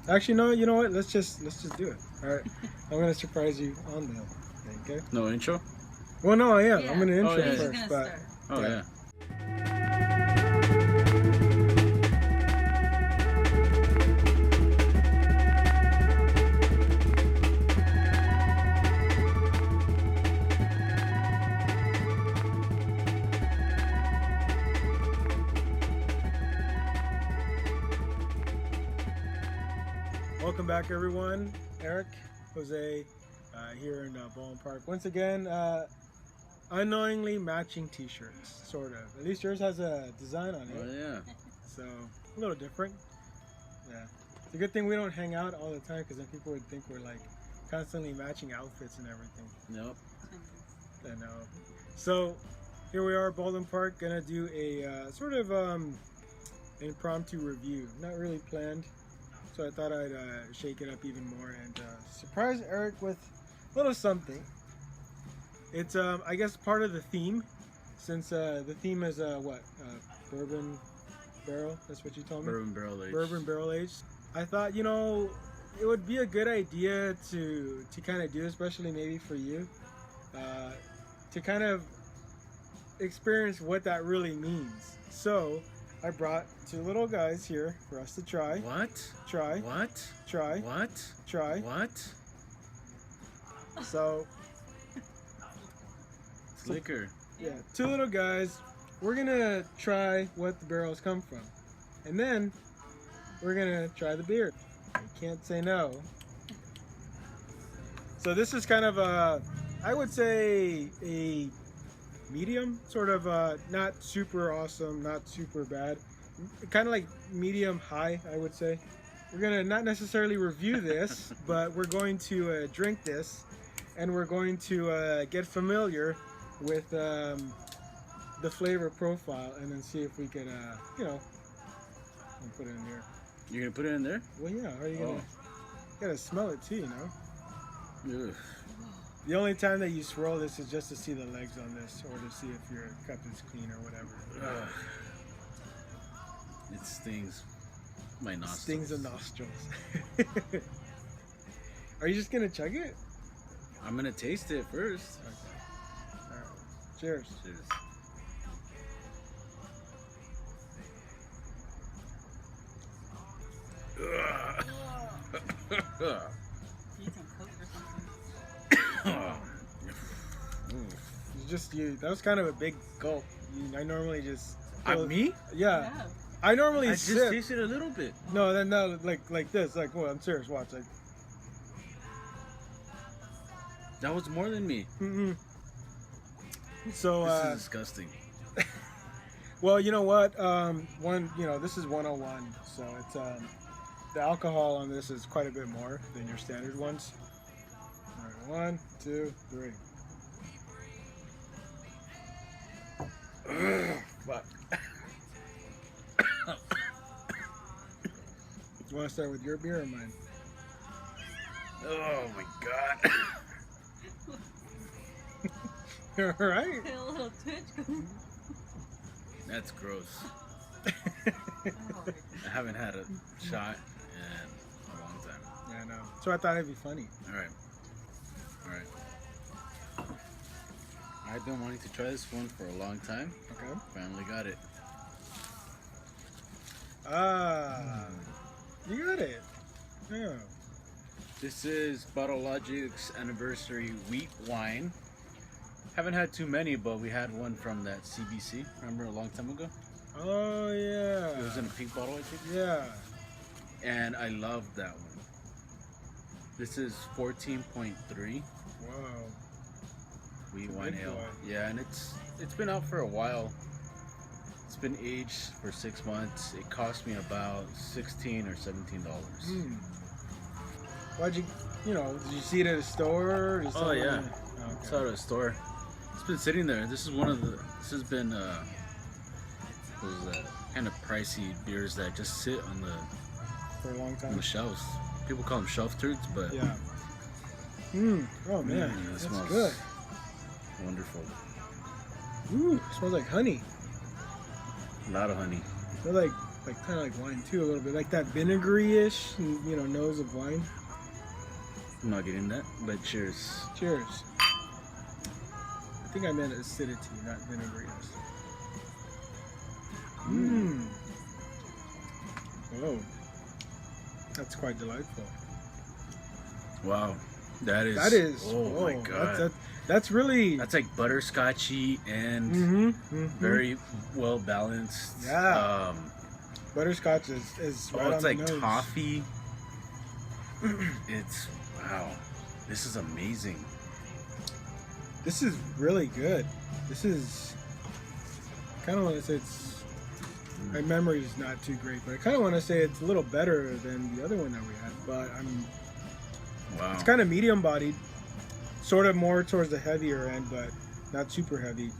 Actually, no. You know what? Let's just do it. All right. I'm gonna surprise you on the thing. Okay. No intro? Well, no, I am. Yeah. I'm gonna intro yeah. first, He's but gonna start. Oh, Yeah. yeah. welcome back, everyone. Eric, Jose, here in Baldwin Park. Once again, unknowingly matching T-shirts, sort of. At least yours has a design on it, Oh, yeah. so a little different. Yeah, it's a good thing we don't hang out all the time, because then people would think we're like constantly matching outfits and everything. Nope. I know. So here we are, Baldwin Park, gonna do a sort of impromptu review. Not really planned, so I thought I'd shake it up even more and surprise Eric with a little something. It's I guess part of the theme, since the theme is what bourbon barrel. That's what you told me. Bourbon barrel aged. Bourbon barrel aged. I thought, you know, it would be a good idea to kind of do, especially maybe for you, to kind of experience what that really means. So I brought two little guys here for us to try. What? Try. What? Try. What? Try. What? So It's liquor. yeah, two little guys. We're gonna try what the barrels come from, and then we're gonna try the beer. You can't say no. So this is kind of a, I would say, a medium, sort of not super awesome, not super bad, kind of like medium high, I would say. We're gonna not necessarily review this, but we're going to drink this, and we're going to get familiar with the flavor profile, and then see if we could, you know, I'll put it in here. You're gonna put it in there? Well, yeah. How are you gonna? Oh. You gotta smell it too, you know. Ugh. The only time that you swirl this is just to see the legs on this, or to see if your cup is clean or whatever. Ugh. It stings my nostrils. Stings the nostrils. Are you just gonna chug it? I'm gonna taste it first. Okay. All right. Cheers. Cheers. Need some Coke or something. You just you. That was kind of a big gulp. I normally just. Me? Yeah. Yeah. I normally I just sip. tasted a little bit. No, then no, like this. Like, well, I'm serious. Watch. Like. That was more than me. Mm-mm. So. This is disgusting. Well, you know what? This is 101, so it's the alcohol on this is quite a bit more than your standard ones. All right, 1, 2, 3. Fuck. You want to start with your beer or mine? Oh my god. All right. Feel a little twitch. That's gross. Oh, I haven't had a shot in a long time. Yeah, I know. So I thought it'd be funny. Alright. Alright. I've been wanting to try this one for a long time. Okay. Finally got it. Ah, you got it. Yeah. This is Bottle Logic's anniversary wheat wine. Haven't had too many, but we had one from that CBC. Remember a long time ago? Oh yeah. It was in a pink bottle, I think. Yeah. And I loved that one. This is 14.3 Wow. wheat It's a wine big ale. boy. Yeah, and it's been out for a while. It's been aged for 6 months. It cost me about $16 or $17. Hmm. Why'd you did you see it at a store? Or did Oh, someone- yeah. Oh, okay. It's out of a store. It's been sitting there. This has been those kind of pricey beers that just sit on For a long the time. shelves. People call them shelf turds, but Yeah. Oh man, it that's smells good. wonderful. Ooh, it smells like honey. A lot of honey. Smells like like kind of like wine too, a little bit, like that vinegary-ish, nose of wine. I'm not getting that, but cheers. Cheers. I think I meant acidity, not vinegary-ness. Mmm. Whoa. That's quite delightful. Wow. That is. Oh whoa, my god. That's really. That's like butterscotchy and very well balanced. Yeah. Butterscotch is right it's on like the nose. toffee. It's wow. This is amazing. This is really good. This is kind of want to say my memory is not too great, but I kind of want to say it's a little better than the other one that we had. But Wow. It's kind of medium bodied, sort of more towards the heavier end, but not super heavy.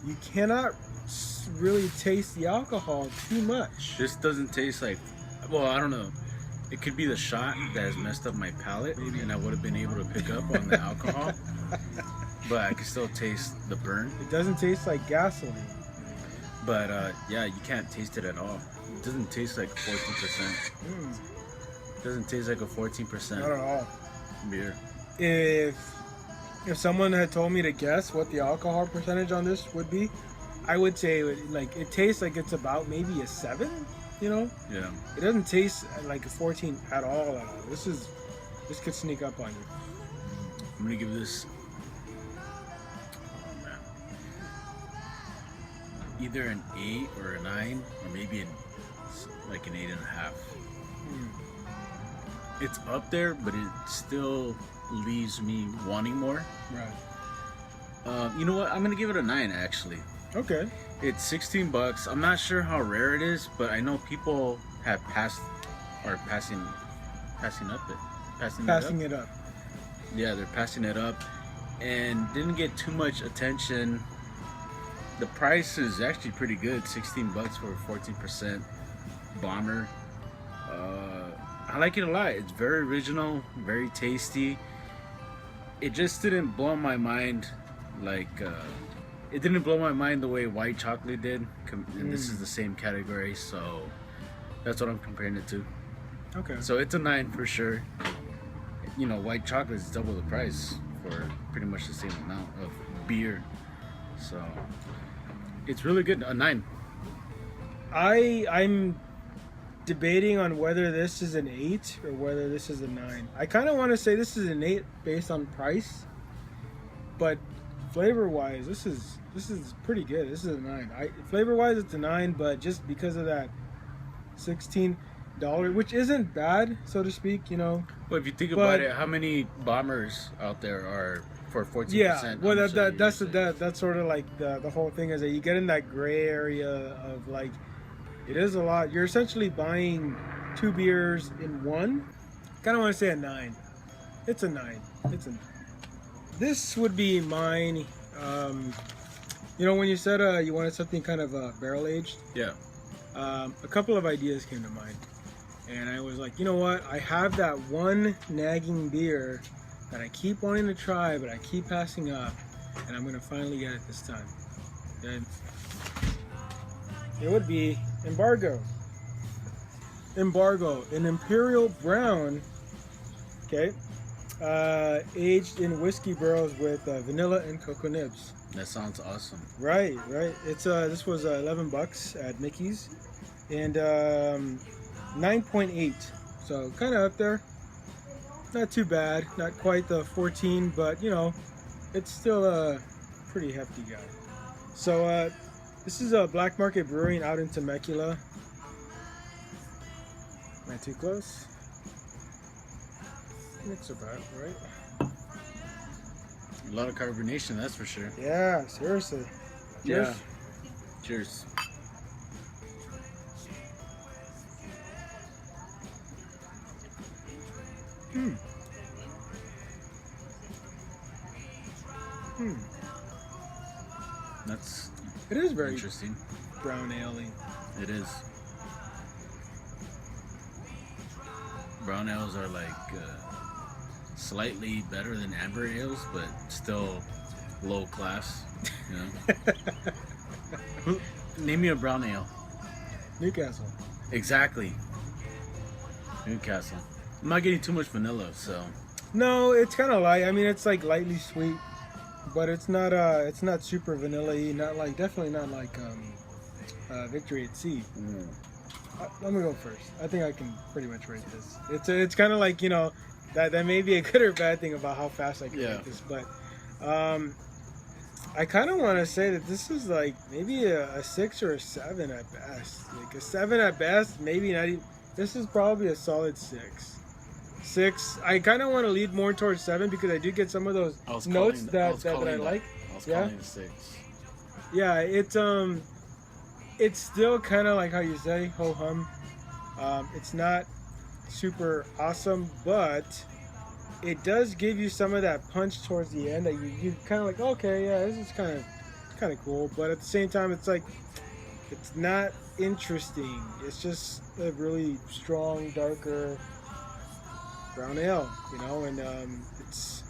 You cannot really taste the alcohol too much. This doesn't taste like. Well, I don't know. It could be the shot that has messed up my palate, and I would have been able to pick up on the alcohol. But I can still taste the burn. It doesn't taste like gasoline. But yeah, you can't taste it at all. It doesn't taste like 14%. It doesn't taste like a 14% Not at all. beer. If someone had told me to guess what the alcohol percentage on this would be, I would say it tastes like it's about maybe a 7. Yeah. It doesn't taste like a 14 at all. This could sneak up on you. I'm gonna give this. Oh man. Either an 8 or a 9, or maybe like an 8.5. It's up there, but it still leaves me wanting more. Right. You know what? I'm gonna give it a 9 actually. Okay. It's $16. I'm not sure how rare it is, but I know people have passing it up. Yeah, they're passing it up, and didn't get too much attention. The price is actually pretty good, $16 for a 14% bomber. I like it a lot. It's very original, very tasty. It just didn't blow my mind it didn't blow my mind the way white chocolate did. And this is the same category, so that's what I'm comparing it to. Okay. So it's a 9 for sure. White chocolate is double the price for pretty much the same amount of beer. So it's really good. A 9. I'm debating on whether this is an 8 or whether this is a 9. I kind of want to say this is an 8 based on price, but flavor-wise, this is pretty good. This is a 9. Flavor-wise, it's a 9, but just because of that $16, which isn't bad, so to speak, Well, if you think about it, how many bombers out there are for 14%? Yeah, well, that's sort of like the whole thing is that you get in that gray area of like, it is a lot. You're essentially buying 2 beers in one. Kind of want to say a 9. It's a 9. It's a 9. This would be mine. When you said you wanted something kind of barrel aged, Yeah. a couple of ideas came to mind, and I was like, you know what? I have that one nagging beer that I keep wanting to try, but I keep passing up, and I'm gonna finally get it this time. And it would be Embargo. Embargo, an Imperial Brown. Okay. Aged in whiskey barrels with vanilla and cocoa nibs. That sounds awesome. Right. It's this was $11 at Mickey's, and 9.8. So kind of up there. Not too bad. Not quite the 14, but it's still a pretty hefty guy. So this is a Black Market Brewing out in Temecula. Am I too close? It's about right. A lot of carbonation, that's for sure. Yeah, seriously. Cheers. Yeah. Cheers. It is very interesting. brown ale-y. It is. Brown ales are like slightly better than amber ales, but still low class. Name me a brown ale. Newcastle. Exactly. Newcastle. I'm not getting too much vanilla, so. No, it's kind of light. I mean, it's like lightly sweet, but it's not super vanilla-y. Not like, definitely not like Victory at Sea. I'm gonna go first. I think I can pretty much rate this. It's kind of like, you know, that may be a good or bad thing about how fast I can rate this, but I kind of want to say that this is like maybe a 6 or a 7 at best. Like a 7 at best, maybe not even. This is probably a solid 6. 6. I kind of want to lead more towards 7 because I do get some of those notes that I like. I was calling it 6. Yeah, it's still kind of like how you say, ho hum. It's not super awesome, but it does give you some of that punch towards the end that you kind of like, okay, yeah, this is kind of cool. But at the same time, it's like, it's not interesting. It's just a really strong, darker brown ale, you know, and it's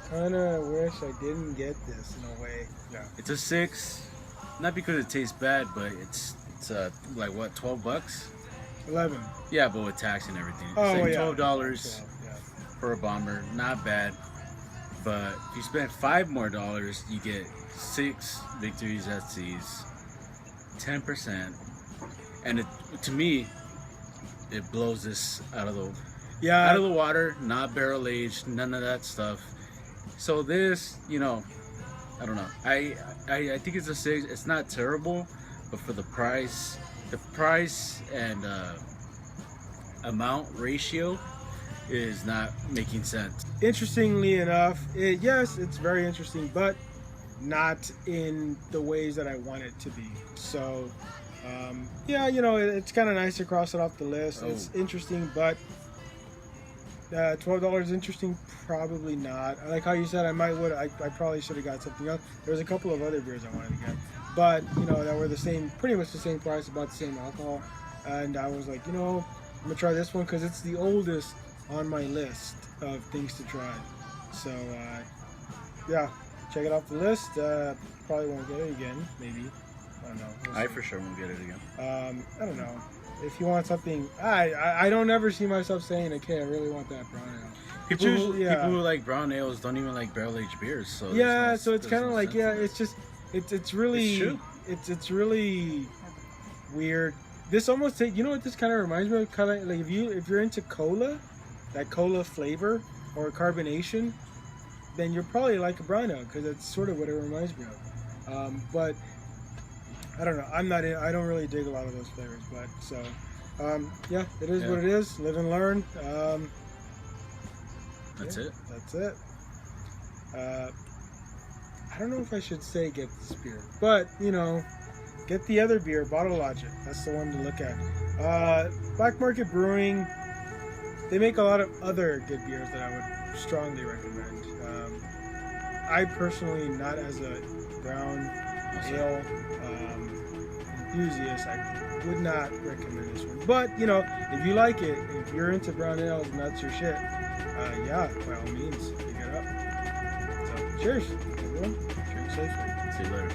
kind of wish I didn't get this in a way. Yeah. It's a 6, not because it tastes bad, but it's like what, $12? 11. Yeah, but with tax and everything. Oh, Saying yeah. $12 Yeah. for a bomber, not bad. But if you spend $5 more, you get 6 Victories at Seas, 10%, and to me, it blows this out of the water. Not barrel aged, none of that stuff. So this, you know, I don't know. I think it's a 6. It's not terrible, but for the price and amount ratio is not making sense. Interestingly enough, yes, it's very interesting, but not in the ways that I want it to be. So, yeah, you know, it's kind of nice to cross it off the list. It's interesting, but $12 is interesting? Probably not. Like how you said, I probably should have got something else. There was a couple of other beers I wanted to get, but you know, that were pretty much the same price, about the same alcohol, and I was like, you know, I'm gonna try this one because it's the oldest on my list of things to try. So yeah, check it off the list. Probably won't get it again. Maybe, I don't know. I for sure won't get it again. I don't know. If you want something, I don't ever see myself saying, okay, I really want that brown ale. People who like brown ales don't even like barrel aged beers. So yeah, so it's kind of like, yeah, it's just it's really it's really weird. This almost you know what this kind of reminds me of? Kind of like if you're into cola, that cola flavor or carbonation, then you're probably like a brown ale because that's sort of what it reminds me of. But I don't know. I don't really dig a lot of those flavors, but so yeah, it is what it is. Live and learn. That's it. That's it. I don't know if I should say get this beer, but you know, get the other beer, Bottle Logic. That's the one to look at. Black Market Brewing. They make a lot of other good beers that I would strongly recommend. I personally, not as a brown ale enthusiast, I would not recommend this one. But you know, if you like it, if you're into brown ales and that's your shit, yeah, by all means, pick it up. So, cheers, everyone. Drink safely. See you later.